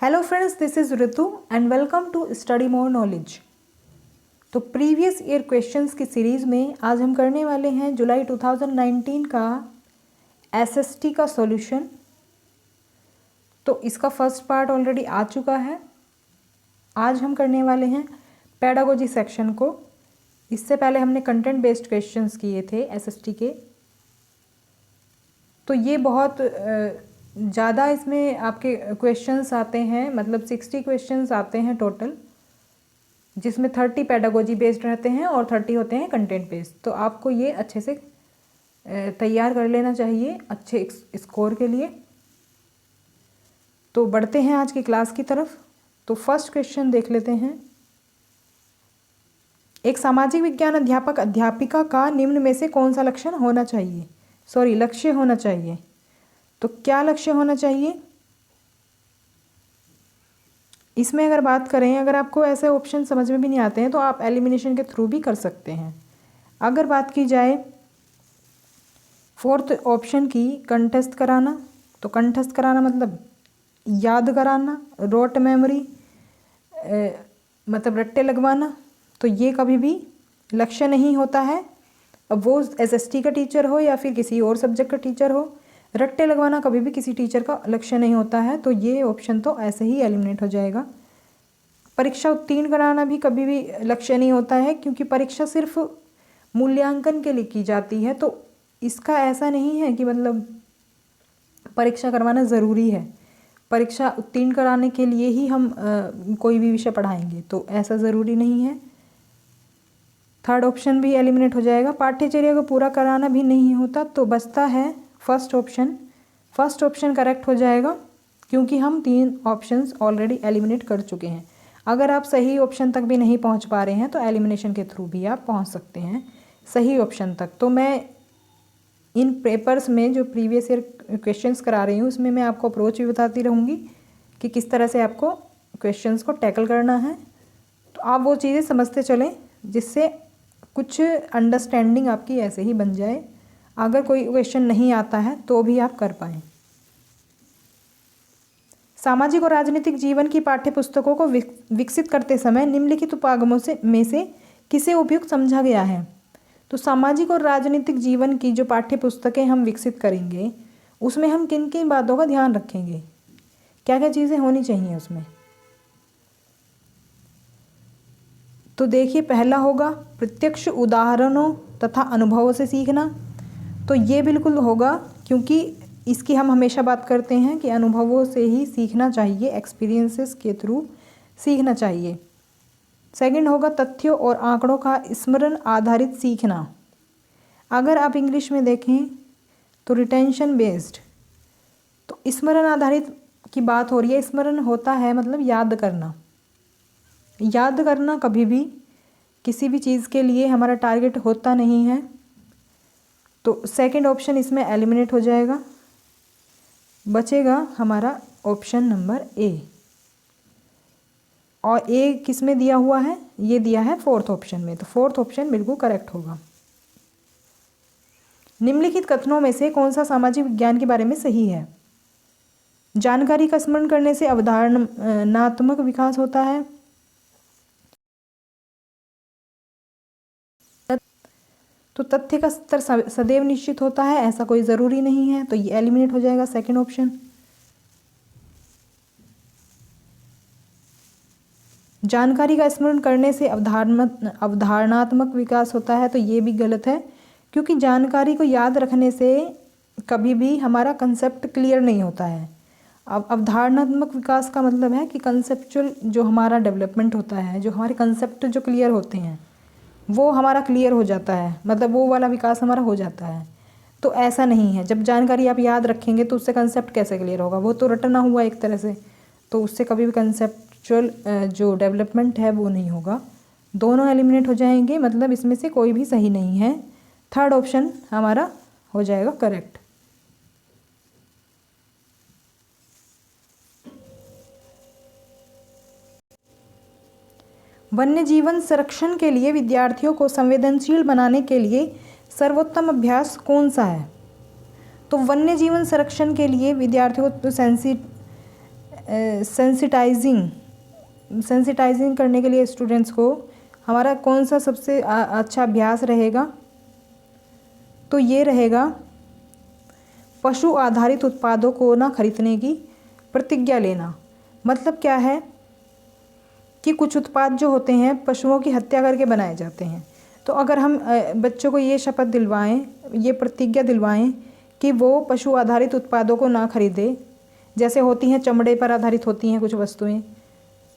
Hello friends, this is Ritu and welcome to study more knowledge. तो previous year questions की series में आज हम करने वाले हैं जुलाई 2019 का एसएसटी का सॉल्यूशन। तो इसका फर्स्ट पार्ट ऑलरेडी आ चुका है। आज हम करने वाले हैं पेडागोजी सेक्शन को। इससे पहले हमने कंटेंट बेस्ड क्वेश्चंस किए थे एसएसटी के। तो ये बहुत ज़्यादा इसमें आपके क्वेश्चंस आते हैं, मतलब 60 क्वेश्चंस आते हैं टोटल, जिसमें 30 पेडागोजी बेस्ड रहते हैं और 30 होते हैं कंटेंट बेस्ड। तो आपको ये अच्छे से तैयार कर लेना चाहिए अच्छे स्कोर के लिए। तो बढ़ते हैं आज की क्लास की तरफ। तो फर्स्ट क्वेश्चन देख लेते हैं। एक सामाजिक विज्ञान अध्यापक अध्यापिका का निम्न में से कौन सा लक्ष्य होना चाहिए। तो क्या लक्ष्य होना चाहिए इसमें अगर बात करें, अगर आपको ऐसे ऑप्शन समझ में भी नहीं आते हैं तो आप एलिमिनेशन के थ्रू भी कर सकते हैं। अगर बात की जाए फोर्थ ऑप्शन की, कंठस्थ कराना, तो कंठस्थ कराना मतलब याद कराना, रोट मेमोरी, मतलब रट्टे लगवाना, तो ये कभी भी लक्ष्य नहीं होता है। अब वो एसएसटी का टीचर हो या फिर किसी और सब्जेक्ट का टीचर हो, रट्टे लगवाना कभी भी किसी टीचर का लक्ष्य नहीं होता है। तो ये ऑप्शन तो ऐसे ही एलिमिनेट हो जाएगा। परीक्षा उत्तीर्ण कराना भी कभी भी लक्ष्य नहीं होता है, क्योंकि परीक्षा सिर्फ मूल्यांकन के लिए की जाती है। तो इसका ऐसा नहीं है कि मतलब परीक्षा करवाना ज़रूरी है, परीक्षा उत्तीर्ण कराने के लिए ही हम कोई भी विषय पढ़ाएंगे, तो ऐसा ज़रूरी नहीं है। थर्ड ऑप्शन भी एलिमिनेट हो जाएगा। पाठ्यचर्या को पूरा कराना भी नहीं होता। तो बचता है फर्स्ट ऑप्शन करेक्ट हो जाएगा, क्योंकि हम 3 ऑप्शंस ऑलरेडी एलिमिनेट कर चुके हैं। अगर आप सही ऑप्शन तक भी नहीं पहुंच पा रहे हैं तो एलिमिनेशन के थ्रू भी आप पहुंच सकते हैं सही ऑप्शन तक। तो मैं इन पेपर्स में जो प्रीवियस ईयर क्वेश्चंस करा रही हूँ, उसमें मैं आपको अप्रोच भी बताती रहूँगी कि किस तरह से आपको क्वेश्चंस को टैकल करना है। तो आप वो चीज़ें समझते चलें, जिससे कुछ अंडरस्टैंडिंग आपकी ऐसे ही बन जाए। अगर कोई क्वेश्चन नहीं आता है तो भी आप कर पाएँ। सामाजिक और राजनीतिक जीवन की पाठ्य पुस्तकों को विकसित करते समय निम्नलिखित उपागमों में से किसे उपयुक्त समझा गया है। तो सामाजिक और राजनीतिक जीवन की जो पाठ्य पुस्तकें हम विकसित करेंगे, उसमें हम किन किन बातों का ध्यान रखेंगे, क्या क्या चीज़ें होनी चाहिए उसमें। तो देखिए, पहला होगा प्रत्यक्ष उदाहरणों तथा अनुभवों से सीखना। तो ये बिल्कुल होगा, क्योंकि इसकी हम हमेशा बात करते हैं कि अनुभवों से ही सीखना चाहिए, एक्सपीरियंसेस के थ्रू सीखना चाहिए। सेकंड होगा तथ्यों और आंकड़ों का स्मरण आधारित सीखना। अगर आप इंग्लिश में देखें तो रिटेंशन बेस्ड। तो स्मरण आधारित की बात हो रही है। स्मरण होता है मतलब याद करना। याद करना कभी भी किसी भी चीज़ के लिए हमारा टारगेट होता नहीं है। तो सेकंड ऑप्शन इसमें एलिमिनेट हो जाएगा। बचेगा हमारा ऑप्शन नंबर ए। और ए किस में दिया हुआ है, ये दिया है फोर्थ ऑप्शन में। तो फोर्थ ऑप्शन बिल्कुल करेक्ट होगा। निम्नलिखित कथनों में से कौन सा सामाजिक विज्ञान के बारे में सही है। जानकारी का स्मरण करने से अवधारणात्मक विकास होता है। तो तथ्य का स्तर सदैव निश्चित होता है, ऐसा कोई ज़रूरी नहीं है। तो ये एलिमिनेट हो जाएगा सेकंड ऑप्शन। जानकारी का स्मरण करने से अवधारणात्मक विकास होता है, तो ये भी गलत है, क्योंकि जानकारी को याद रखने से कभी भी हमारा कंसेप्ट क्लियर नहीं होता है। अब अवधारणात्मक विकास का मतलब है कि कंसेप्चुअल जो हमारा डेवलपमेंट होता है, जो हमारे कंसेप्ट जो क्लियर होते हैं वो हमारा क्लियर हो जाता है, मतलब वो वाला विकास हमारा हो जाता है। तो ऐसा नहीं है। जब जानकारी आप याद रखेंगे तो उससे कंसेप्ट कैसे क्लियर होगा, वो तो रटना हुआ एक तरह से, तो उससे कभी भी कंसेप्चुअल जो डेवलपमेंट है वो नहीं होगा। दोनों एलिमिनेट हो जाएंगे, मतलब इसमें से कोई भी सही नहीं है। थर्ड ऑप्शन हमारा हो जाएगा करेक्ट। वन्य जीवन संरक्षण के लिए विद्यार्थियों को संवेदनशील बनाने के लिए सर्वोत्तम अभ्यास कौन सा है। तो वन्य जीवन संरक्षण के लिए विद्यार्थियों को सेंसिटाइजिंग करने के लिए स्टूडेंट्स को हमारा कौन सा सबसे अच्छा अभ्यास रहेगा? तो ये रहेगा पशु आधारित उत्पादों को ना खरीदने की प्रतिज्ञा लेना। मतलब क्या है कि कुछ उत्पाद जो होते हैं पशुओं की हत्या करके बनाए जाते हैं। तो अगर हम बच्चों को ये शपथ दिलवाएं, ये प्रतिज्ञा दिलवाएं कि वो पशु आधारित उत्पादों को ना खरीदे, जैसे होती हैं चमड़े पर आधारित होती हैं कुछ वस्तुएं,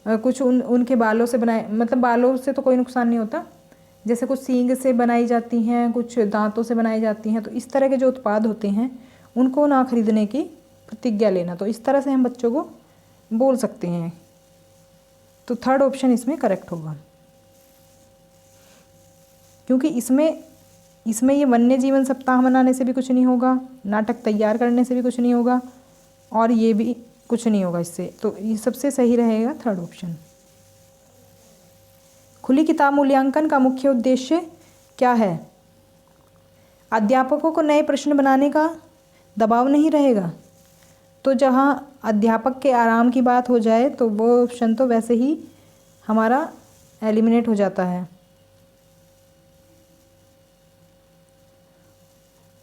कुछ उनके बालों से बनाए, मतलब बालों से तो कोई नुकसान नहीं होता, जैसे कुछ सींग से बनाई जाती हैं, कुछ दांतों से बनाई जाती हैं। तो इस तरह के जो उत्पाद होते हैं उनको ना खरीदने की प्रतिज्ञा लेना। तो इस तरह से हम बच्चों को बोल सकते हैं। तो थर्ड ऑप्शन इसमें करेक्ट होगा, क्योंकि इसमें ये वन्य जीवन सप्ताह मनाने से भी कुछ नहीं होगा, नाटक तैयार करने से भी कुछ नहीं होगा, और ये भी कुछ नहीं होगा इससे। तो ये सबसे सही रहेगा थर्ड ऑप्शन। खुली किताब मूल्यांकन का मुख्य उद्देश्य क्या है? अध्यापकों को नए प्रश्न बनाने का दबाव नहीं रहेगा। तो जहाँ अध्यापक के आराम की बात हो जाए तो वो ऑप्शन तो वैसे ही हमारा एलिमिनेट हो जाता है।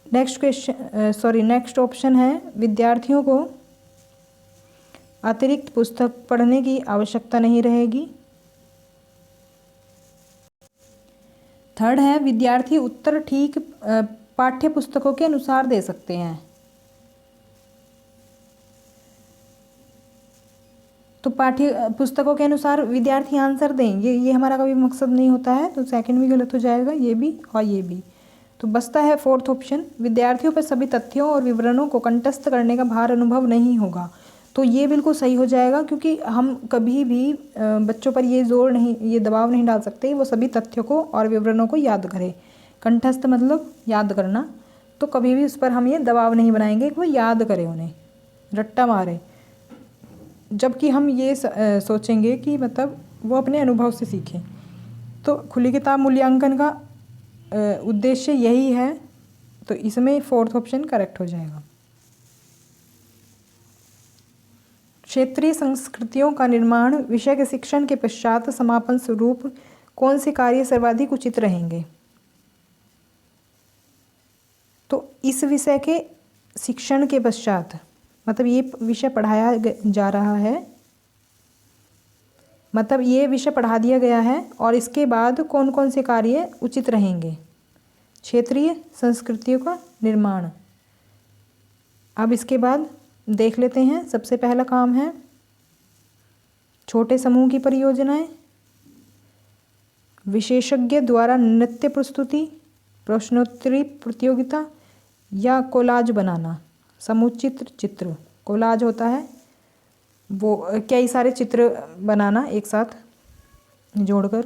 नेक्स्ट ऑप्शन है विद्यार्थियों को अतिरिक्त पुस्तक पढ़ने की आवश्यकता नहीं रहेगी। थर्ड है विद्यार्थी उत्तर ठीक पाठ्य पुस्तकों के अनुसार दे सकते हैं। तो पाठ्य पुस्तकों के अनुसार विद्यार्थी आंसर दें, ये हमारा कभी मकसद नहीं होता है। तो सेकंड भी गलत हो जाएगा, ये भी और ये भी। तो बचता है फोर्थ ऑप्शन, विद्यार्थियों पर सभी तथ्यों और विवरणों को कंठस्थ करने का भार अनुभव नहीं होगा। तो ये बिल्कुल सही हो जाएगा, क्योंकि हम कभी भी बच्चों पर ये दबाव नहीं डाल सकते वो सभी तथ्यों को और विवरणों को याद करें। कंठस्थ मतलब याद करना, तो कभी भी उस पर हम ये दबाव नहीं बनाएंगे कि वो याद करें, उन्हें रट्टा मारे। जबकि हम ये सोचेंगे कि मतलब वो अपने अनुभव से सीखें। तो खुली किताब मूल्यांकन का उद्देश्य यही है। तो इसमें फोर्थ ऑप्शन करेक्ट हो जाएगा। क्षेत्रीय संस्कृतियों का निर्माण विषय के शिक्षण के पश्चात समापन स्वरूप कौन से कार्य सर्वाधिक उचित रहेंगे? तो इस विषय के शिक्षण के पश्चात मतलब ये विषय पढ़ाया जा रहा है, मतलब ये विषय पढ़ा दिया गया है और इसके बाद कौन कौन से कार्य उचित रहेंगे? क्षेत्रीय संस्कृतियों का निर्माण। अब इसके बाद देख लेते हैं। सबसे पहला काम है छोटे समूह की परियोजनाएं, विशेषज्ञ द्वारा नृत्य प्रस्तुति, प्रश्नोत्तरी प्रतियोगिता या कोलाज बनाना। समुचित चित्र, कोलाज होता है वो कई सारे चित्र बनाना एक साथ जोड़कर।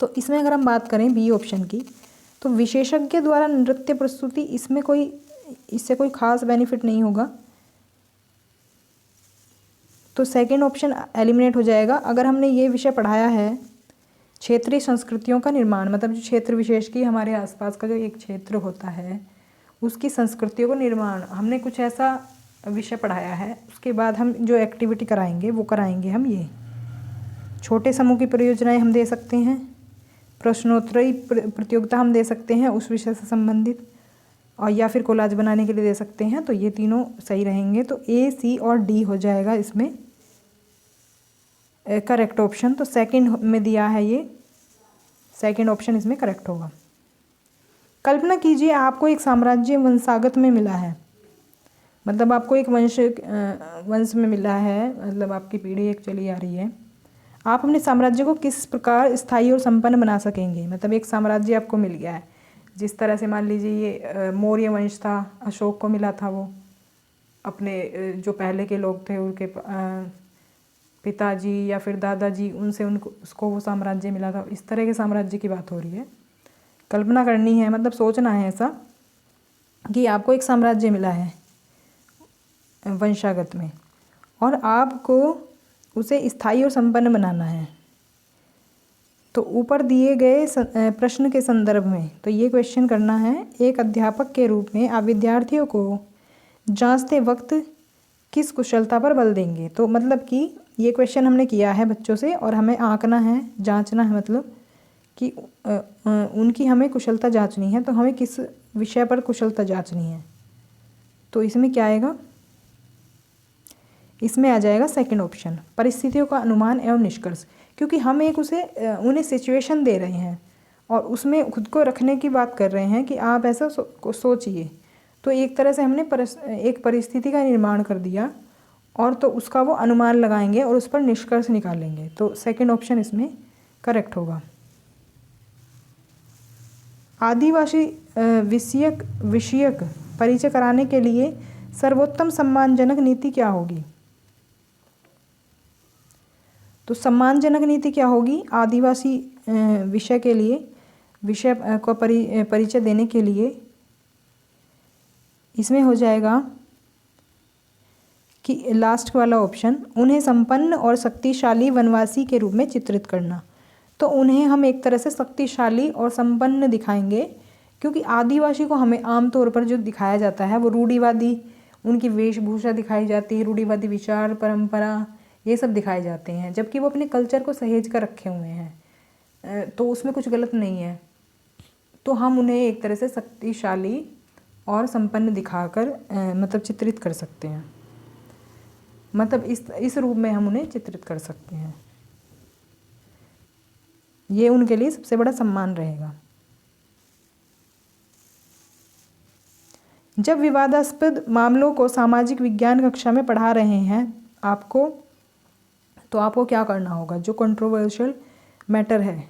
तो इसमें अगर हम बात करें बी ऑप्शन की, तो विशेषज्ञ द्वारा नृत्य प्रस्तुति, इससे कोई खास बेनिफिट नहीं होगा। तो सेकंड ऑप्शन एलिमिनेट हो जाएगा। अगर हमने ये विषय पढ़ाया है क्षेत्रीय संस्कृतियों का निर्माण, मतलब जो क्षेत्र विशेष की हमारे आसपास का जो एक क्षेत्र होता है उसकी संस्कृतियों का निर्माण, हमने कुछ ऐसा विषय पढ़ाया है, उसके बाद हम जो एक्टिविटी कराएंगे वो कराएंगे हम ये छोटे समूह की परियोजनाएं हम दे सकते हैं, प्रश्नोत्तरी प्रतियोगिता हम दे सकते हैं उस विषय से संबंधित, और या फिर कोलाज बनाने के लिए दे सकते हैं। तो ये तीनों सही रहेंगे। तो ए, सी और डी हो जाएगा इसमें करेक्ट ऑप्शन। तो सेकंड में दिया है ये, सेकंड ऑप्शन इसमें करेक्ट होगा। कल्पना कीजिए आपको एक साम्राज्य वंशागत में मिला है, मतलब आपको एक वंश में मिला है, मतलब आपकी पीढ़ी एक चली आ रही है। आप अपने साम्राज्य को किस प्रकार स्थायी और संपन्न बना सकेंगे? मतलब एक साम्राज्य आपको मिल गया है, जिस तरह से मान लीजिए ये मौर्य वंश था, अशोक को मिला था, वो अपने जो पहले के लोग थे उनके पिताजी या फिर दादाजी उनसे उसको वो साम्राज्य मिला था। इस तरह के साम्राज्य की बात हो रही है। कल्पना करनी है, मतलब सोचना है ऐसा कि आपको एक साम्राज्य मिला है वंशागत में और आपको उसे स्थायी और संपन्न बनाना है। तो ऊपर दिए गए प्रश्न के संदर्भ में तो ये क्वेश्चन करना है, एक अध्यापक के रूप में आप विद्यार्थियों को जांचते वक्त किस कुशलता पर बल देंगे। तो मतलब कि ये क्वेश्चन हमने किया है बच्चों से और हमें आंकना है, जांचना है, मतलब कि उनकी हमें कुशलता जांचनी है। तो हमें किस विषय पर कुशलता जांचनी है। तो इसमें क्या आएगा, इसमें आ जाएगा सेकंड ऑप्शन, परिस्थितियों का अनुमान एवं निष्कर्ष। क्योंकि हम एक उन्हें सिचुएशन दे रहे हैं और उसमें खुद को रखने की बात कर रहे हैं कि आप ऐसा सोचिए। तो एक तरह से हमने एक परिस्थिति का निर्माण कर दिया और तो उसका वो अनुमान लगाएंगे और उस पर निष्कर्ष निकालेंगे। तो सेकंड ऑप्शन इसमें करेक्ट होगा। आदिवासी विषयक परिचय कराने के लिए सर्वोत्तम सम्मानजनक नीति क्या होगी। तो सम्मानजनक नीति क्या होगी आदिवासी विषय के लिए, विषय को परिचय देने के लिए, इसमें हो जाएगा कि लास्ट वाला ऑप्शन, उन्हें संपन्न और शक्तिशाली वनवासी के रूप में चित्रित करना। तो उन्हें हम एक तरह से शक्तिशाली और संपन्न दिखाएंगे, क्योंकि आदिवासी को हमें आमतौर पर जो दिखाया जाता है वो रूढ़िवादी, उनकी वेशभूषा दिखाई जाती है, रूढ़िवादी विचार परंपरा ये सब दिखाए जाते हैं, जबकि वो अपने कल्चर को सहेज कर रखे हुए हैं। तो उसमें कुछ गलत नहीं है। तो हम उन्हें एक तरह से शक्तिशाली और संपन्न दिखाकर मतलब चित्रित कर सकते हैं, मतलब इस रूप में हम उन्हें चित्रित कर सकते हैं। ये उनके लिए सबसे बड़ा सम्मान रहेगा। जब विवादास्पद मामलों को सामाजिक विज्ञान कक्षा में पढ़ा रहे हैं आपको, तो आपको क्या करना होगा, जो कंट्रोवर्शियल मैटर है,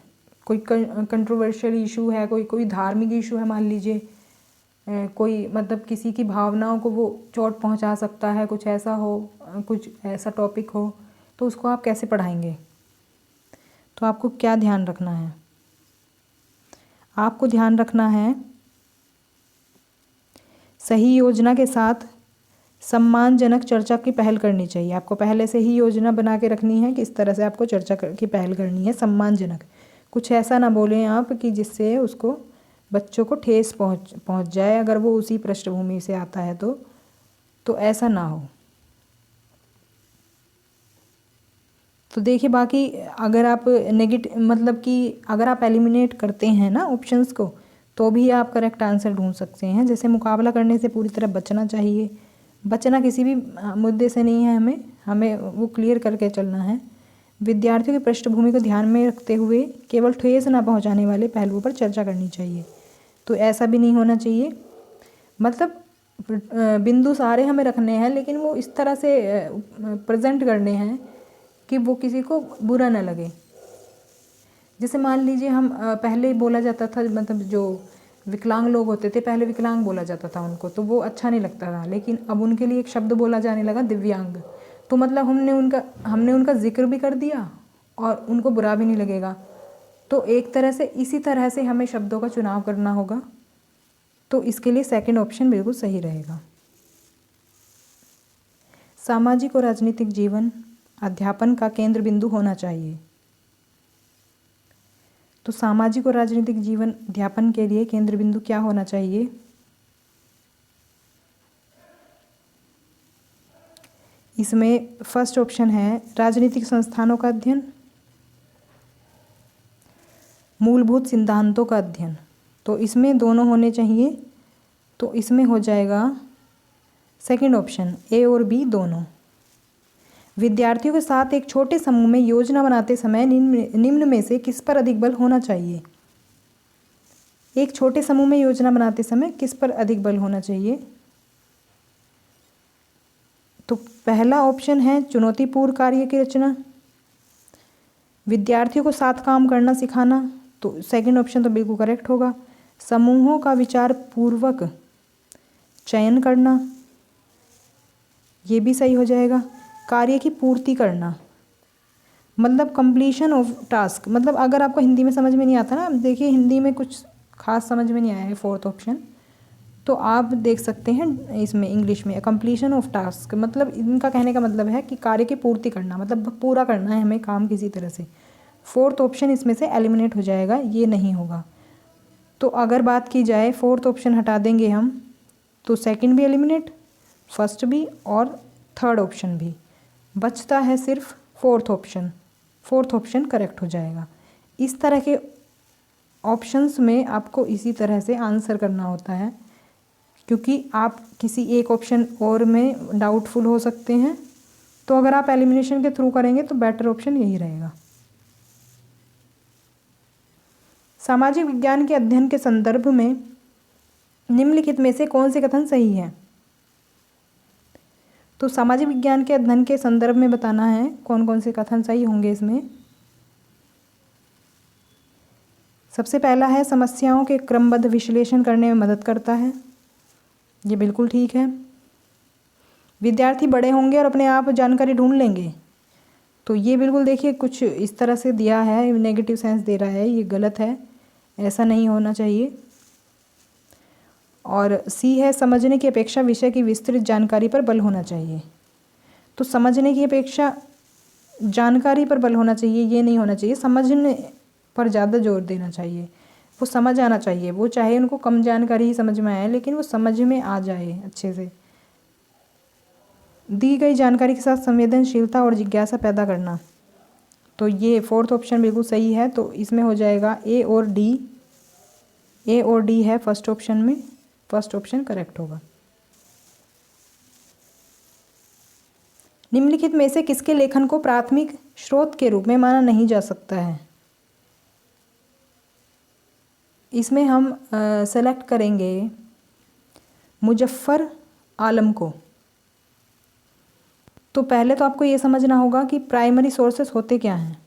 कोई कंट्रोवर्शियल इशू है, कोई धार्मिक इशू है, मान लीजिए कोई मतलब किसी की भावनाओं को वो चोट पहुंचा सकता है, कुछ ऐसा हो, कुछ ऐसा टॉपिक हो, तो उसको आप कैसे पढ़ाएंगे। तो आपको क्या ध्यान रखना है, आपको ध्यान रखना है सही योजना के साथ सम्मानजनक चर्चा की पहल करनी चाहिए। आपको पहले से ही योजना बना के रखनी है कि इस तरह से आपको चर्चा की पहल करनी है, सम्मानजनक। कुछ ऐसा ना बोलें आप कि जिससे उसको बच्चों को ठेस पहुंच जाए, अगर वो उसी पृष्ठभूमि से आता है तो ऐसा ना हो। तो देखिए बाकी अगर आप नेगेटिव मतलब कि अगर आप एलिमिनेट करते हैं ना ऑप्शंस को, तो भी आप करेक्ट आंसर ढूंढ सकते हैं। जैसे मुकाबला करने से पूरी तरह बचना चाहिए, बचना किसी भी मुद्दे से नहीं है, हमें वो क्लियर करके चलना है। विद्यार्थियों की पृष्ठभूमि को ध्यान में रखते हुए केवल ठेस न पहुंचाने वाले पहलुओं पर चर्चा करनी चाहिए। तो ऐसा भी नहीं होना चाहिए, मतलब बिंदु सारे हमें रखने हैं, लेकिन वो इस तरह से प्रेजेंट करने हैं कि वो किसी को बुरा ना लगे। जैसे मान लीजिए हम पहले बोला जाता था, मतलब जो विकलांग लोग होते थे पहले विकलांग बोला जाता था उनको, तो वो अच्छा नहीं लगता था, लेकिन अब उनके लिए एक शब्द बोला जाने लगा दिव्यांग। तो मतलब हमने उनका जिक्र भी कर दिया और उनको बुरा भी नहीं लगेगा। तो एक तरह से इसी तरह से हमें शब्दों का चुनाव करना होगा। तो इसके लिए सेकंड ऑप्शन बिल्कुल सही रहेगा। सामाजिक और राजनीतिक जीवन अध्यापन का केंद्र बिंदु होना चाहिए। तो सामाजिक और राजनीतिक जीवन अध्यापन के लिए केंद्र बिंदु क्या होना चाहिए। इसमें फर्स्ट ऑप्शन है राजनीतिक संस्थानों का अध्ययन, मूलभूत सिद्धांतों का अध्ययन। तो इसमें दोनों होने चाहिए, तो इसमें हो जाएगा सेकंड ऑप्शन, ए और बी दोनों। विद्यार्थियों के साथ एक छोटे समूह में योजना बनाते समय निम्न में से किस पर अधिक बल होना चाहिए। एक छोटे समूह में योजना बनाते समय किस पर अधिक बल होना चाहिए। तो पहला ऑप्शन है चुनौतीपूर्ण कार्य की रचना, विद्यार्थियों को साथ काम करना सिखाना। तो सेकंड ऑप्शन तो बिल्कुल करेक्ट होगा। समूहों का विचार पूर्वक चयन करना, ये भी सही हो जाएगा। कार्य की पूर्ति करना, मतलब कंप्लीशन ऑफ टास्क। मतलब अगर आपको हिंदी में समझ में नहीं आता ना, देखिए हिंदी में कुछ खास समझ में नहीं आया है फोर्थ ऑप्शन, तो आप देख सकते हैं इसमें इंग्लिश में कंप्लीशन ऑफ टास्क। मतलब इनका कहने का मतलब है कि कार्य की पूर्ति करना, मतलब पूरा करना है हमें काम किसी तरह से। फोर्थ ऑप्शन इसमें से एलिमिनेट हो जाएगा, ये नहीं होगा। तो अगर बात की जाए फोर्थ ऑप्शन हटा देंगे हम, तो सेकंड भी एलिमिनेट, फर्स्ट भी और थर्ड ऑप्शन भी, बचता है सिर्फ fourth option. Fourth option correct हो जाएगा। इस तरह के ऑप्शंस में आपको इसी तरह से आंसर करना होता है, क्योंकि आप किसी एक ऑप्शन और में डाउटफुल हो सकते हैं। तो अगर आप एलिमिनेशन के थ्रू करेंगे तो बेटर ऑप्शन यही रहेगा। सामाजिक विज्ञान के अध्ययन के संदर्भ में निम्नलिखित में से कौन से कथन सही है? तो सामाजिक विज्ञान के अध्ययन के संदर्भ में बताना है कौन कौन से कथन सही होंगे इसमें। सबसे पहला है, समस्याओं के क्रमबद्ध विश्लेषण करने में मदद करता है। ये बिल्कुल ठीक है। विद्यार्थी बड़े होंगे और अपने आप जानकारी ढूंढ लेंगे, तो ये बिल्कुल देखिए कुछ इस तरह से दिया है, नेगेटिव सेंस दे रहा है, ये गलत है, ऐसा नहीं होना चाहिए। और सी है, समझने की अपेक्षा विषय की विस्तृत जानकारी पर बल होना चाहिए। तो समझने की अपेक्षा जानकारी पर बल होना चाहिए, ये नहीं होना चाहिए। समझने पर ज़्यादा जोर देना चाहिए, वो समझ आना चाहिए। वो चाहे उनको कम जानकारी ही समझ में आए, लेकिन वो समझ में आ जाए अच्छे से। दी गई जानकारी के साथ संवेदनशीलता और जिज्ञासा पैदा करना, तो ये फोर्थ ऑप्शन बिल्कुल सही है। तो इसमें हो जाएगा ए और डी। ए और डी है फर्स्ट ऑप्शन में, फर्स्ट ऑप्शन करेक्ट होगा। निम्नलिखित में से किसके लेखन को प्राथमिक स्रोत के रूप में माना नहीं जा सकता है? इसमें हम सेलेक्ट करेंगे मुजफ्फर आलम को। तो पहले तो आपको ये समझना होगा कि प्राइमरी सोर्सेस होते क्या हैं।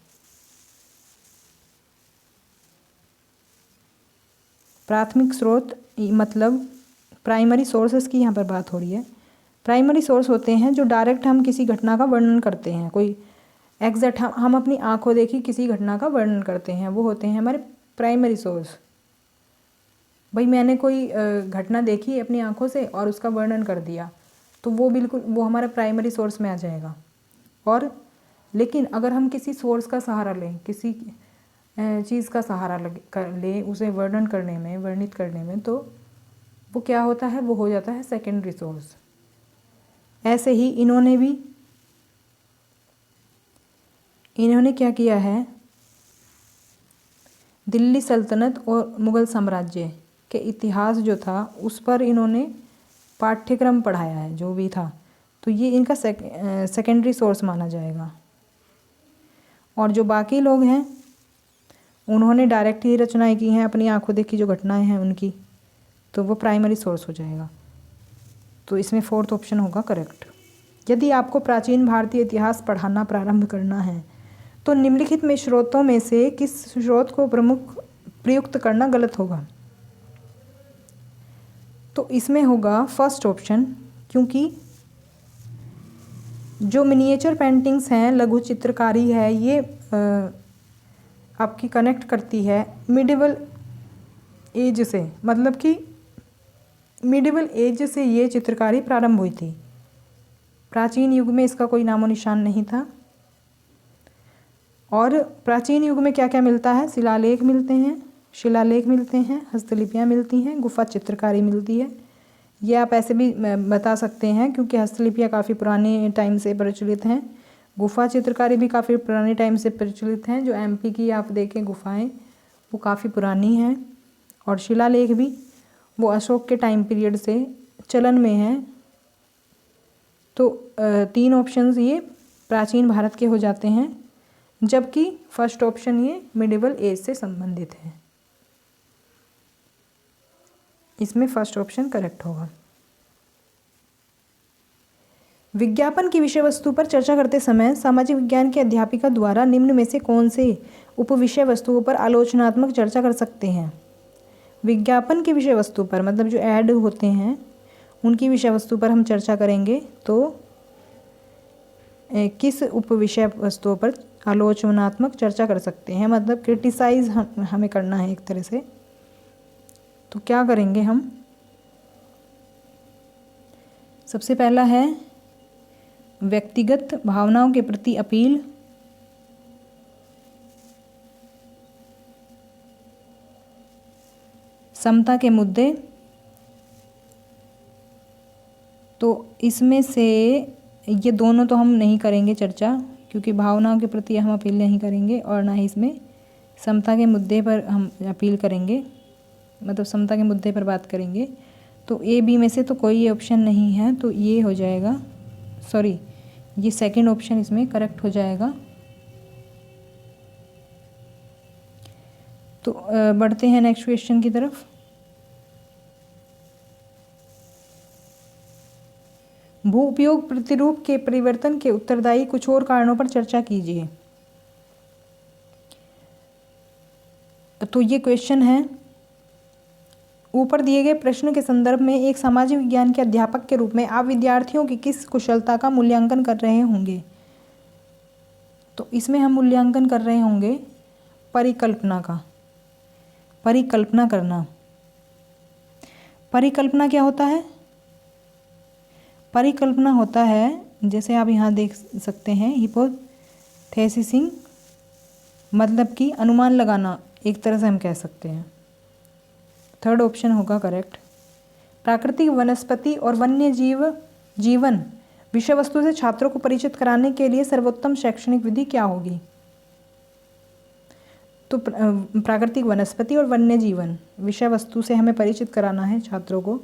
प्राथमिक स्रोत मतलब प्राइमरी सोर्सेस की यहाँ पर बात हो रही है। प्राइमरी सोर्स होते हैं जो डायरेक्ट हम किसी घटना का वर्णन करते हैं, कोई एग्जैक्ट हम अपनी आंखों देखी किसी घटना का वर्णन करते हैं, वो होते हैं हमारे प्राइमरी सोर्स। भाई मैंने कोई घटना देखी अपनी आंखों से और उसका वर्णन कर दिया, तो वो बिल्कुल वो हमारा प्राइमरी सोर्स में आ जाएगा। और लेकिन अगर हम किसी सोर्स का सहारा लें, किसी चीज़ का सहारा लें उसे वर्णन करने में, वर्णित करने में, तो वो क्या होता है, वो हो जाता है सेकेंडरी सोर्स। ऐसे ही इन्होंने क्या किया है, दिल्ली सल्तनत और मुग़ल साम्राज्य के इतिहास जो था उस पर इन्होंने पाठ्यक्रम पढ़ाया है जो भी था, तो ये इनका सेकेंडरी सोर्स माना जाएगा। और जो बाकी लोग हैं उन्होंने डायरेक्ट ही रचनाएं की हैं, अपनी आंखों देखी जो घटनाएं हैं उनकी, तो वो प्राइमरी सोर्स हो जाएगा। तो इसमें फोर्थ ऑप्शन होगा करेक्ट। यदि आपको प्राचीन भारतीय इतिहास पढ़ाना प्रारंभ करना है तो निम्नलिखित में स्रोतों में से किस स्रोत को प्रयुक्त करना गलत होगा? तो इसमें होगा फर्स्ट ऑप्शन, क्योंकि जो मिनिएचर पेंटिंग्स हैं, लघु चित्रकारी है, ये आपकी कनेक्ट करती है मिडिवल एज से, मतलब कि मिडिवल एज से ये चित्रकारी प्रारंभ हुई थी। प्राचीन युग में इसका कोई नामो निशान नहीं था। और प्राचीन युग में क्या क्या मिलता है? शिलालेख मिलते हैं, हस्तलिपियाँ मिलती हैं, गुफा चित्रकारी मिलती है। ये आप ऐसे भी बता सकते हैं क्योंकि हस्तलिपियाँ काफ़ी पुराने टाइम से प्रचलित हैं, गुफा चित्रकारी भी काफ़ी पुराने टाइम से प्रचलित हैं। जो एमपी की आप देखें गुफाएं वो काफ़ी पुरानी हैं, और शिलालेख भी वो अशोक के टाइम पीरियड से चलन में हैं। तो तीन ऑप्शंस ये प्राचीन भारत के हो जाते हैं, जबकि फर्स्ट ऑप्शन ये मिडिवल एज से संबंधित है। इसमें फर्स्ट ऑप्शन करेक्ट होगा। विज्ञापन की विषय वस्तु पर चर्चा करते समय सामाजिक विज्ञान की अध्यापिका द्वारा निम्न में से कौन से उपविषय वस्तुओं पर आलोचनात्मक चर्चा कर सकते हैं? विज्ञापन की विषय वस्तु पर मतलब जो ऐड होते हैं उनकी विषय वस्तु पर हम चर्चा करेंगे, तो किस उपविषय वस्तुओं पर आलोचनात्मक चर्चा कर सकते हैं, मतलब क्रिटिसाइज हमें करना है एक तरह से। तो क्या करेंगे हम? सबसे पहला है व्यक्तिगत भावनाओं के प्रति अपील, समता के मुद्दे। तो इसमें से ये दोनों तो हम नहीं करेंगे चर्चा, क्योंकि भावनाओं के प्रति हम अपील नहीं करेंगे और ना ही इसमें समता के मुद्दे पर हम अपील करेंगे, मतलब समता के मुद्दे पर बात करेंगे। तो ए बी में से तो कोई ऑप्शन नहीं है, तो ये हो जाएगा, सॉरी ये सेकंड ऑप्शन इसमें करेक्ट हो जाएगा। तो बढ़ते हैं नेक्स्ट क्वेश्चन की तरफ। भू उपयोग प्रतिरूप के परिवर्तन के उत्तरदायी कुछ और कारणों पर चर्चा कीजिए। तो ये क्वेश्चन है, ऊपर दिए गए प्रश्न के संदर्भ में एक सामाजिक विज्ञान के अध्यापक के रूप में आप विद्यार्थियों की किस कुशलता का मूल्यांकन कर रहे होंगे। तो इसमें हम मूल्यांकन कर रहे होंगे परिकल्पना का। परिकल्पना करना, परिकल्पना क्या होता है? परिकल्पना होता है, जैसे आप यहाँ देख सकते हैं, हिपोथेसिसिंग, मतलब कि अनुमान लगाना, एक तरह से हम कह सकते हैं। थर्ड ऑप्शन होगा करेक्ट। प्राकृतिक, वनस्पति और वन्य जीवन विषय वस्तु से छात्रों को परिचित कराने के लिए सर्वोत्तम शैक्षणिक विधि क्या होगी। तो प्राकृतिक, वनस्पति और वन्य जीवन विषय वस्तु से हमें परिचित कराना है छात्रों को,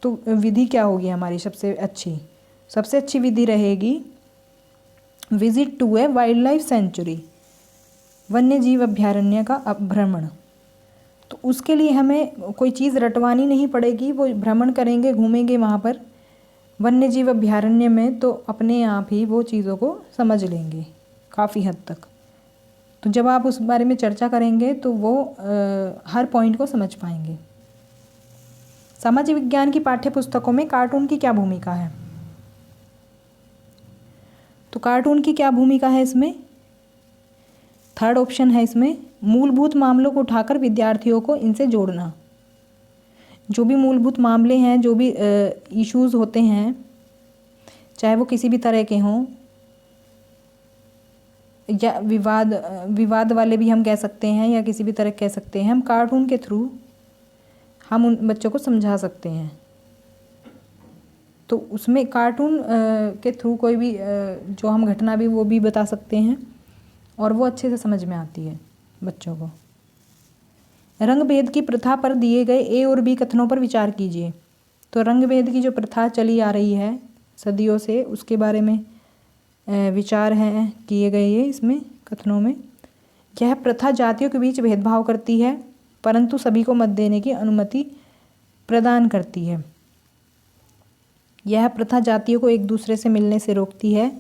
तो विधि क्या होगी हमारी सबसे अच्छी? सबसे अच्छी विधि रहेगी visit to a wild life century, वन्य जीव अभ्यारण्य का भ्रमण। तो उसके लिए हमें कोई चीज़ रटवानी नहीं पड़ेगी, वो भ्रमण करेंगे, घूमेंगे वहाँ पर वन्य जीव अभ्यारण्य में, तो अपने आप ही वो चीज़ों को समझ लेंगे काफ़ी हद तक। तो जब आप उस बारे में चर्चा करेंगे तो वो हर पॉइंट को समझ पाएंगे। सामाजिक विज्ञान की पाठ्य पुस्तकों में कार्टून की क्या भूमिका है। तो कार्टून की क्या भूमिका है इसमें? थर्ड ऑप्शन है इसमें, मूलभूत मामलों को उठाकर विद्यार्थियों को इनसे जोड़ना। जो भी मूलभूत मामले हैं, जो भी इश्यूज़ होते हैं, चाहे वो किसी भी तरह के हों या विवाद वाले भी हम कह सकते हैं, या किसी भी तरह कह सकते हैं, हम कार्टून के थ्रू हम उन बच्चों को समझा सकते हैं। तो उसमें कार्टून के थ्रू कोई भी जो हम घटना भी वो भी बता सकते हैं और वो अच्छे से समझ में आती है बच्चों को। रंग भेद की प्रथा पर दिए गए ए और बी कथनों पर विचार कीजिए। तो रंग भेद की जो प्रथा चली आ रही है सदियों से, उसके बारे में विचार हैं किए गए ये इसमें कथनों में। यह प्रथा जातियों के बीच भेदभाव करती है, परंतु सभी को मत देने की अनुमति प्रदान करती है। यह प्रथा जातियों को एक दूसरे से मिलने से रोकती है,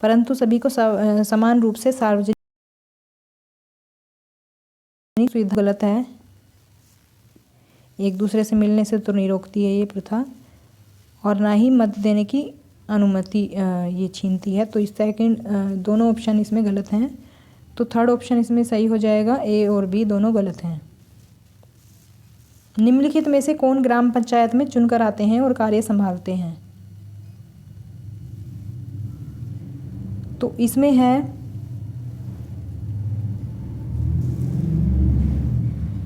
परंतु सभी को समान रूप से सार्वजनिक सुविधा। गलत है, एक दूसरे से मिलने से तो नहीं रोकती है ये प्रथा, और ना ही मत देने की अनुमति ये छीनती है। तो इस सेकंड दोनों ऑप्शन इसमें गलत हैं। तो थर्ड ऑप्शन इसमें सही हो जाएगा, ए और बी दोनों गलत हैं। निम्नलिखित में से कौन ग्राम पंचायत में चुनकर आते हैं और कार्य संभालते हैं। तो इसमें है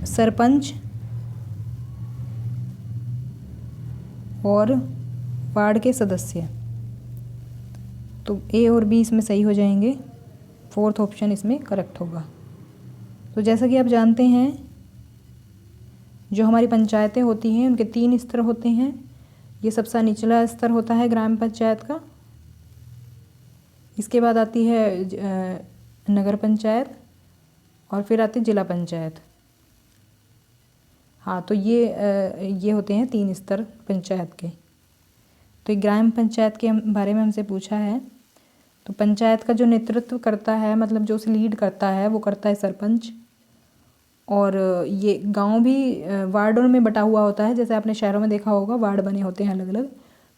सरपंच और वार्ड के सदस्य। तो ए और बी इसमें सही हो जाएंगे, फोर्थ ऑप्शन इसमें करेक्ट होगा। तो जैसा कि आप जानते हैं, जो हमारी पंचायतें होती हैं उनके 3 स्तर होते हैं। ये सबसे निचला स्तर होता है ग्राम पंचायत का, इसके बाद आती है नगर पंचायत और फिर आती जिला पंचायत। हाँ, तो ये होते हैं 3 स्तर पंचायत के। तो ग्राम पंचायत के बारे में हमसे पूछा है। तो पंचायत का जो नेतृत्व करता है, मतलब जो उसे लीड करता है, वो करता है सरपंच। और ये गांव भी वार्डों में बटा हुआ होता है, जैसे आपने शहरों में देखा होगा वार्ड बने होते हैं अलग अलग।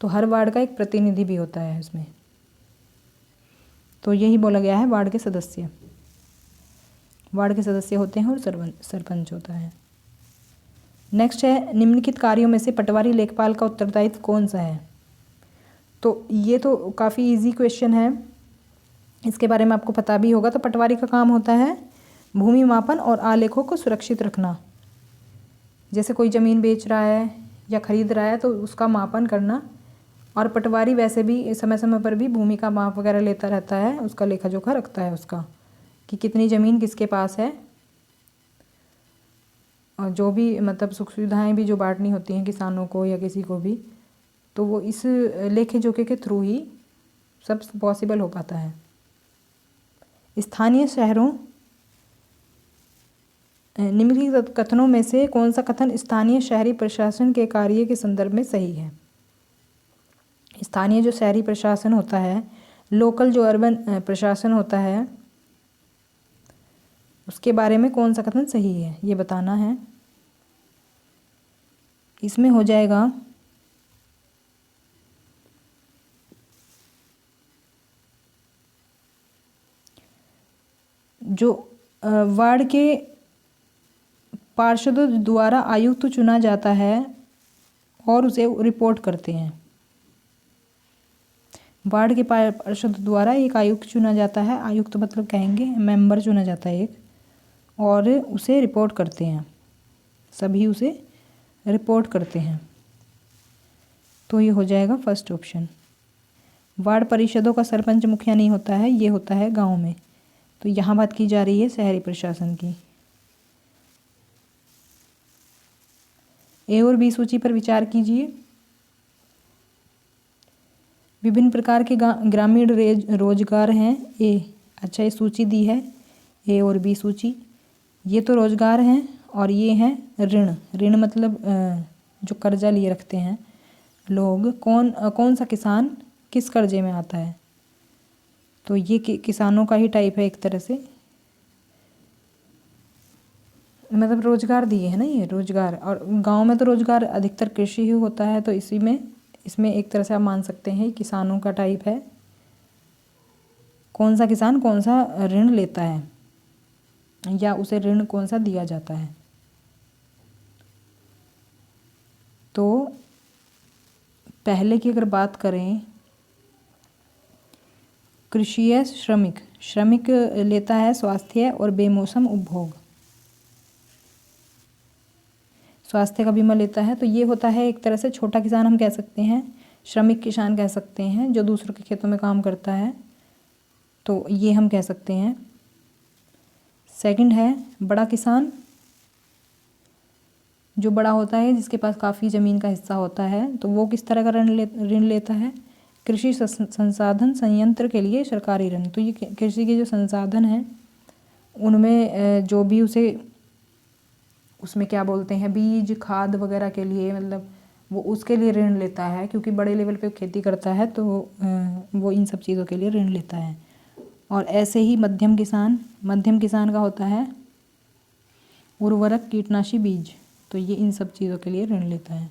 तो हर वार्ड का एक प्रतिनिधि भी होता है इसमें। तो यही बोला गया है, वार्ड के सदस्य होते हैं और सरपंच होता है। नेक्स्ट है, निम्नलिखित कार्यों में से पटवारी लेखपाल का उत्तरदायित्व कौन सा है। तो ये तो काफ़ी इजी क्वेश्चन है, इसके बारे में आपको पता भी होगा। तो पटवारी का काम होता है भूमि मापन और आलेखों को सुरक्षित रखना। जैसे कोई ज़मीन बेच रहा है या ख़रीद रहा है तो उसका मापन करना, और पटवारी वैसे भी समय समय पर भी भूमि का माप वगैरह लेता रहता है, उसका लेखा जोखा रखता है उसका, कि कितनी ज़मीन किसके पास है, और जो भी मतलब सुख सुविधाएं भी जो बांटनी होती हैं किसानों को या किसी को भी, तो वो इस लेखे जोखे के थ्रू ही सब पॉसिबल हो पाता है। स्थानीय शहरों, निम्नलिखित कथनों में से कौन सा कथन स्थानीय शहरी प्रशासन के कार्य के संदर्भ में सही है? स्थानीय जो शहरी प्रशासन होता है, लोकल जो अर्बन प्रशासन होता है, उसके बारे में कौन सा कथन सही है ये बताना है। इसमें हो जाएगा जो वार्ड के पार्षदों द्वारा आयुक्त चुना जाता है और उसे रिपोर्ट करते हैं। वार्ड के पार्षद द्वारा एक आयुक्त चुना जाता है, आयुक्त मतलब कहेंगे मेंबर चुना जाता है एक, और उसे रिपोर्ट करते हैं, सभी उसे रिपोर्ट करते हैं। तो ये हो जाएगा फर्स्ट ऑप्शन। वार्ड परिषदों का सरपंच मुखिया नहीं होता है, ये होता है गांव में। तो यहाँ बात की जा रही है शहरी प्रशासन की। ए और बी सूची पर विचार कीजिए। विभिन्न प्रकार के ग्रामीण रोजगार हैं। ए, अच्छा ये सूची दी है ए और बी सूची। ये तो रोजगार हैं और ये हैं ऋण। ऋण मतलब जो कर्जा लिए रखते हैं लोग। कौन सा किसान किस कर्जे में आता है? तो ये किसानों का ही टाइप है एक तरह से, मतलब रोजगार दिए है ना ये रोजगार। और गांव में तो रोजगार अधिकतर कृषि ही होता है, तो इसमें एक तरह से आप मान सकते हैं किसानों का टाइप है। कौन सा किसान कौन सा ऋण लेता है या उसे ऋण कौन सा दिया जाता है? तो पहले की अगर बात करें, कृषि श्रमिक लेता है स्वास्थ्य और बेमौसम उपभोग, स्वास्थ्य का बीमा लेता है। तो ये होता है एक तरह से छोटा किसान हम कह सकते हैं, श्रमिक किसान कह सकते हैं, जो दूसरों के खेतों में काम करता है, तो ये हम कह सकते हैं। सेकंड है बड़ा किसान, जो बड़ा होता है जिसके पास काफ़ी ज़मीन का हिस्सा होता है, तो वो किस तरह का ऋण लेता है? कृषि संसाधन संयंत्र के लिए सरकारी ऋण। तो ये कृषि के जो संसाधन हैं उनमें जो भी उसमें क्या बोलते हैं, बीज खाद वगैरह के लिए, मतलब वो उसके लिए ऋण लेता है, क्योंकि बड़े लेवल पे खेती करता है तो वो इन सब चीज़ों के लिए ऋण लेता है। और ऐसे ही मध्यम किसान का होता है उर्वरक कीटनाशी बीज, तो ये इन सब चीज़ों के लिए ऋण लेता है।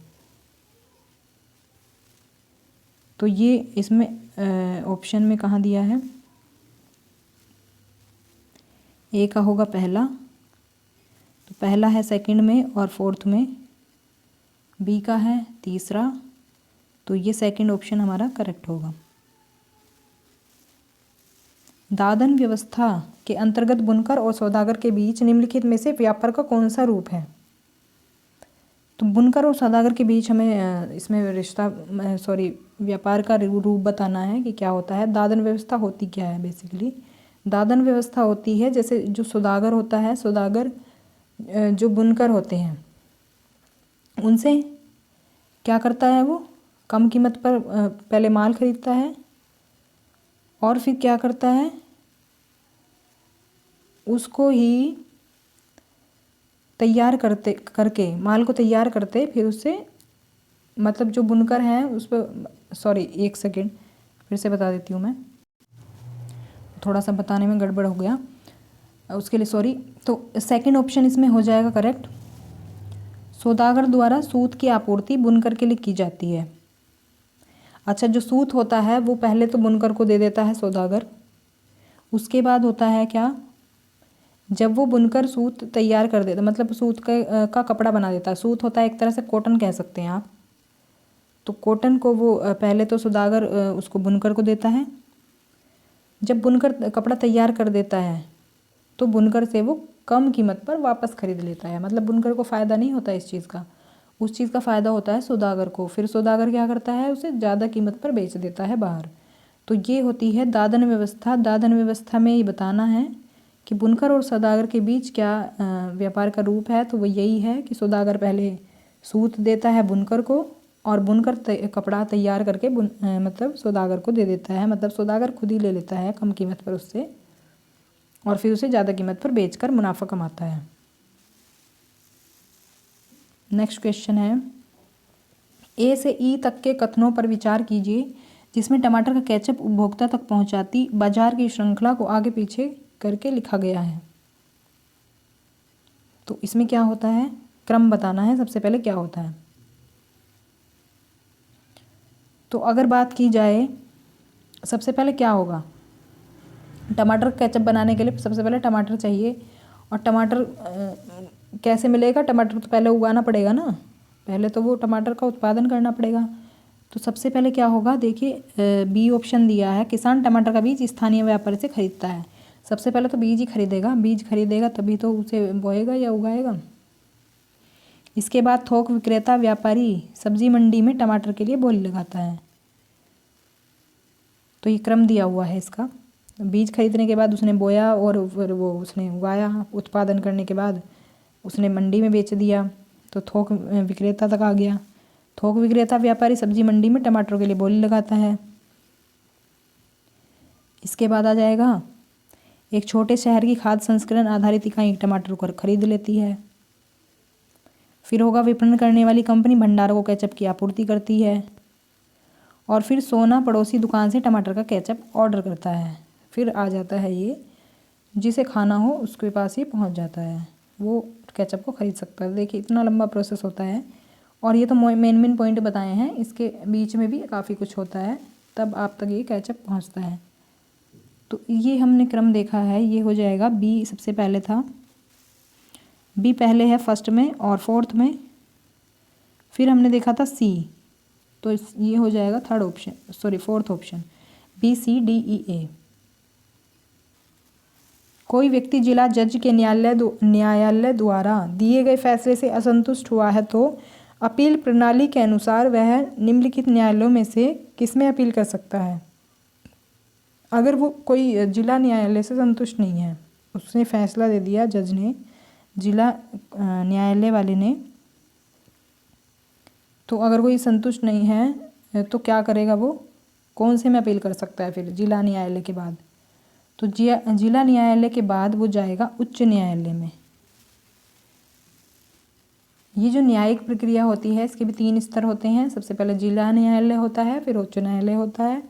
तो ये इसमें ऑप्शन में कहाँ दिया है? ए का होगा पहला, तो पहला है सेकंड में और फोर्थ में। बी का है तीसरा, तो ये सेकंड ऑप्शन हमारा करेक्ट होगा। दादन व्यवस्था के अंतर्गत बुनकर और सौदागर के बीच निम्नलिखित में से व्यापार का कौन सा रूप है? तो बुनकर और सौदागर के बीच हमें इसमें व्यापार का रूप बताना है कि क्या होता है। दादन व्यवस्था होती क्या है? बेसिकली दादन व्यवस्था होती है, जैसे जो सौदागर होता है, सौदागर जो बुनकर होते हैं उनसे क्या करता है, वो कम कीमत पर पहले माल खरीदता है और फिर क्या करता है, उसको ही तैयार करके माल को तैयार करते, फिर उससे मतलब जो बुनकर हैं उस पर एक सेकेंड फिर से बता देती हूँ मैं, थोड़ा सा बताने में गड़बड़ हो गया, उसके लिए सॉरी। तो सेकंड ऑप्शन इसमें हो जाएगा करेक्ट। सौदागर द्वारा सूत की आपूर्ति बुनकर के लिए की जाती है। अच्छा, जो सूत होता है वो पहले तो बुनकर को दे देता है सौदागर, उसके बाद होता है क्या, जब वो बुनकर सूत तैयार कर देता, मतलब सूत का कपड़ा बना देता है। सूत होता है एक तरह से कॉटन कह सकते हैं आप। तो कॉटन को वो पहले तो सौदागर उसको बुनकर को देता है। जब बुनकर कपड़ा तैयार कर देता है तो बुनकर से वो कम कीमत पर वापस खरीद लेता है। मतलब बुनकर को फ़ायदा नहीं होता इस चीज़ का, उस चीज़ का फ़ायदा होता है सौदागर को, फिर सौदागर क्या करता है, उसे ज़्यादा कीमत पर बेच देता है बाहर। तो ये होती है दादन व्यवस्था। दादन व्यवस्था में ये बताना है कि बुनकर और सौदागर के बीच क्या व्यापार का रूप है। तो वो यही है कि सौदागर पहले सूत देता है बुनकर को और बुनकर कपड़ा तैयार करके मतलब सौदागर को दे देता है, मतलब सौदागर खुद ही ले लेता है कम कीमत पर उससे और फिर उसे ज़्यादा कीमत पर बेचकर मुनाफा कमाता है। नेक्स्ट क्वेश्चन है, ए से ई तक के कथनों पर विचार कीजिए जिसमें टमाटर का केचप उपभोक्ता तक पहुंचाती बाजार की श्रृंखला को आगे पीछे करके लिखा गया है। तो इसमें क्या होता है, क्रम बताना है सबसे पहले क्या होता है। तो अगर बात की जाए सबसे पहले क्या होगा, टमाटर केचप बनाने के लिए सबसे पहले टमाटर चाहिए और टमाटर कैसे मिलेगा, टमाटर तो पहले उगाना पड़ेगा ना, पहले तो वो टमाटर का उत्पादन करना पड़ेगा। तो सबसे पहले क्या होगा, देखिए बी ऑप्शन दिया है, किसान टमाटर का बीज स्थानीय व्यापारी से खरीदता है। सबसे पहले तो बीज ही खरीदेगा, बीज खरीदेगा तभी तो उसे बोएगा या उगाएगा। इसके बाद थोक विक्रेता व्यापारी सब्जी मंडी में टमाटर के लिए बोली लगाता है। तो ये क्रम दिया हुआ है इसका, बीज खरीदने के बाद उसने बोया और फिर वो उसने उगाया, उत्पादन करने के बाद उसने मंडी में बेच दिया तो थोक विक्रेता तक आ गया। थोक विक्रेता व्यापारी सब्जी मंडी में टमाटरों के लिए बोली लगाता है। इसके बाद आ जाएगा, एक छोटे शहर की खाद्य संस्करण आधारित इकाई टमाटर को खरीद लेती है। फिर होगा, विपणन करने वाली कंपनी भंडारों को केचप की आपूर्ति करती है। और फिर सोना पड़ोसी दुकान से टमाटर का केचप ऑर्डर करता है। फिर आ जाता है ये, जिसे खाना हो उसके पास ही पहुंच जाता है, वो केचप को ख़रीद सकता है। देखिए इतना लंबा प्रोसेस होता है और ये तो मेन पॉइंट बताए हैं, इसके बीच में भी काफ़ी कुछ होता है तब आप तक ये केचप पहुंचता है। तो ये हमने क्रम देखा है, ये हो जाएगा बी सबसे पहले था, बी पहले है फर्स्ट में और फोर्थ में। फिर हमने देखा था सी, तो ये हो जाएगा third option, sorry fourth option, B C D E A. कोई व्यक्ति जिला जज के न्यायालय द्वारा दिए गए फैसले से असंतुष्ट हुआ है तो अपील प्रणाली के अनुसार वह निम्नलिखित न्यायालयों में से किसमें अपील कर सकता है। अगर वो कोई जिला न्यायालय से संतुष्ट नहीं है, उसने फैसला दे दिया जज ने, जिला न्यायालय वाले ने, तो अगर कोई संतुष्ट नहीं है तो क्या करेगा, वो कौन से में अपील कर सकता है फिर जिला न्यायालय के बाद। तो जिला न्यायालय के बाद वो जाएगा उच्च न्यायालय में। ये जो न्यायिक प्रक्रिया होती है इसके भी 3 स्तर होते हैं। सबसे पहले जिला न्यायालय होता है, फिर उच्च न्यायालय होता है,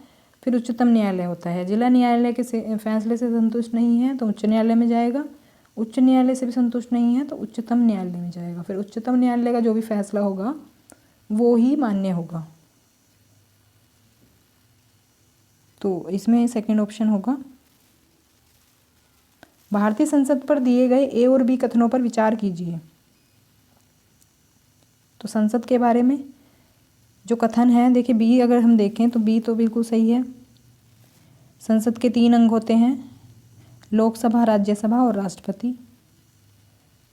फिर उच्चतम न्यायालय होता है। जिला न्यायालय के फैसले से संतुष्ट नहीं है तो उच्च न्यायालय में जाएगा, उच्च न्यायालय से भी संतुष्ट नहीं है तो उच्चतम न्यायालय में जाएगा। फिर उच्चतम न्यायालय का जो भी फैसला होगा वो ही मान्य होगा। तो इसमें सेकंड ऑप्शन होगा। भारतीय संसद पर दिए गए ए और बी कथनों पर विचार कीजिए। तो संसद के बारे में जो कथन है, देखिए बी अगर हम देखें तो बी तो बिल्कुल सही है। संसद के 3 अंग होते हैं, लोकसभा, राज्यसभा और राष्ट्रपति,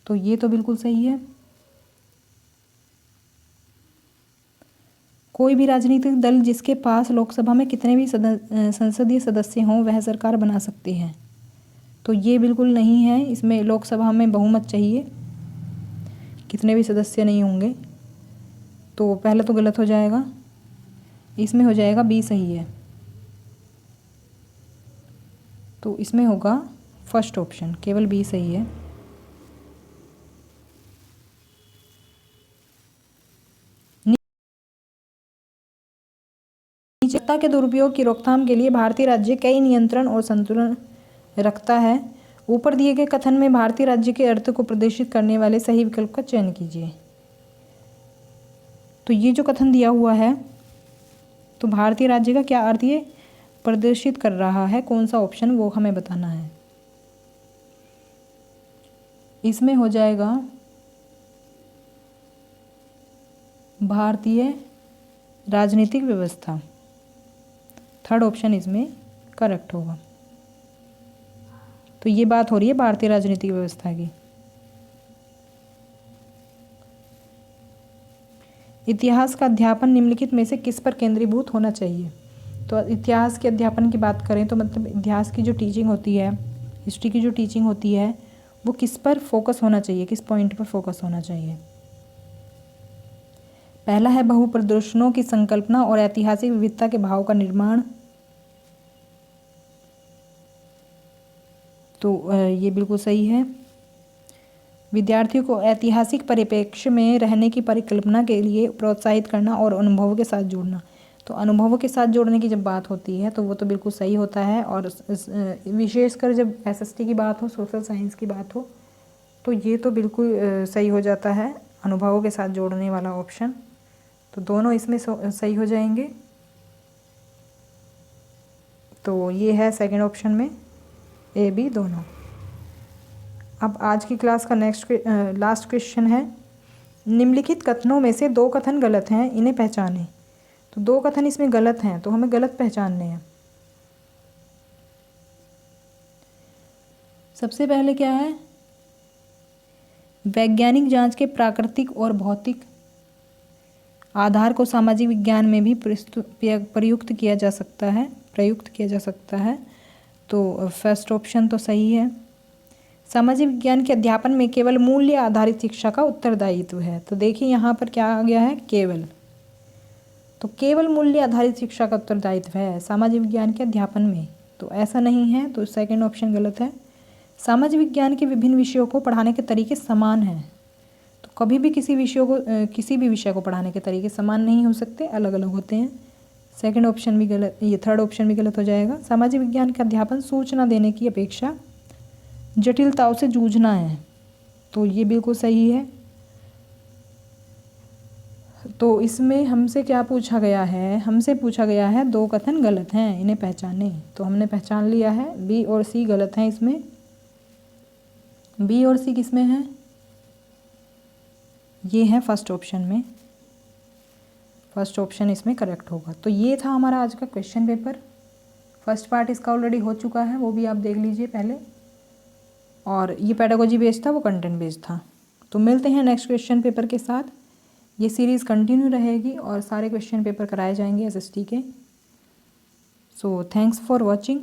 तो ये तो बिल्कुल सही है। कोई भी राजनीतिक दल जिसके पास लोकसभा में कितने भी संसदीय सदस्य हों वह सरकार बना सकते हैं, तो ये बिल्कुल नहीं है। इसमें लोकसभा में बहुमत चाहिए, कितने भी सदस्य नहीं होंगे, तो पहला तो गलत हो जाएगा। इसमें हो जाएगा बी सही है, तो इसमें होगा फर्स्ट ऑप्शन, केवल बी सही है। सत्ता के दुरुपयोग की रोकथाम के लिए भारतीय राज्य कई नियंत्रण और संतुलन रखता है। ऊपर दिए गए कथन में भारतीय राज्य के अर्थ को प्रदर्शित करने वाले सही विकल्प का चयन कीजिए। तो ये जो कथन दिया हुआ है, तो भारतीय राज्य का क्या अर्थ ये प्रदर्शित कर रहा है, कौन सा ऑप्शन, वो हमें बताना है। इसमें हो जाएगा भारतीय राजनीतिक व्यवस्था, थर्ड ऑप्शन इसमें करेक्ट होगा। तो ये बात हो रही है भारतीय राजनीतिक व्यवस्था की। इतिहास का अध्यापन निम्नलिखित में से किस पर केंद्रीभूत होना चाहिए। तो इतिहास के अध्यापन की बात करें तो मतलब इतिहास की जो टीचिंग होती है, हिस्ट्री की जो टीचिंग होती है, वो किस पर फोकस होना चाहिए, किस पॉइंट पर फोकस होना चाहिए। पहला है बहुप्रदर्शनों की संकल्पना और ऐतिहासिक विविधता के भाव का निर्माण। तो ये बिल्कुल सही है। विद्यार्थियों को ऐतिहासिक परिप्रेक्ष्य में रहने की परिकल्पना के लिए प्रोत्साहित करना और अनुभवों के साथ जोड़ना। तो अनुभवों के साथ जोड़ने की जब बात होती है तो वो तो बिल्कुल सही होता है। और विशेषकर जब एसएसटी की बात हो, सोशल साइंस की बात हो, तो ये तो बिल्कुल सही हो जाता है, अनुभवों के साथ जोड़ने वाला ऑप्शन। तो दोनों इसमें सही हो जाएंगे। तो ये है सेकंड ऑप्शन में ए बी दोनों। अब आज की क्लास का लास्ट क्वेश्चन है, निम्नलिखित कथनों में से 2 कथन गलत हैं, इन्हें पहचानें। तो 2 कथन इसमें गलत हैं, तो हमें गलत पहचानने हैं। सबसे पहले क्या है, वैज्ञानिक जांच के प्राकृतिक और भौतिक आधार को सामाजिक विज्ञान में भी प्रयुक्त किया जा सकता है। तो फर्स्ट ऑप्शन तो सही है। सामाजिक विज्ञान के अध्यापन में केवल मूल्य आधारित शिक्षा का उत्तरदायित्व है। तो देखिए यहाँ पर क्या आ गया है, केवल। तो केवल मूल्य आधारित शिक्षा का उत्तरदायित्व है सामाजिक विज्ञान के अध्यापन में, तो ऐसा नहीं है। तो सेकंड ऑप्शन गलत है। सामाजिक विज्ञान के विभिन्न विषयों को पढ़ाने के तरीके समान हैं। तो कभी भी किसी भी विषय को पढ़ाने के तरीके समान नहीं हो सकते, अलग अलग होते हैं। सेकंड ऑप्शन भी गलत, ये थर्ड ऑप्शन भी गलत हो जाएगा। सामाजिक विज्ञान का अध्यापन सूचना देने की अपेक्षा जटिलताओं से जूझना है। तो ये बिल्कुल सही है। तो इसमें हमसे क्या पूछा गया है, हमसे पूछा गया है 2 कथन गलत हैं, इन्हें पहचानें। तो हमने पहचान लिया है, बी और सी गलत हैं इसमें। बी और सी किस में है, ये है फर्स्ट ऑप्शन में। फर्स्ट ऑप्शन इसमें करेक्ट होगा। तो ये था हमारा आज का क्वेश्चन पेपर। फर्स्ट पार्ट इसका ऑलरेडी हो चुका है, वो भी आप देख लीजिए पहले। और ये पेडागोजी बेस्ड था, वो कंटेंट बेस्ड था। तो मिलते हैं नेक्स्ट क्वेश्चन पेपर के साथ। ये सीरीज़ कंटिन्यू रहेगी और सारे क्वेश्चन पेपर कराए जाएंगे एसएसटी के। So thanks for watching.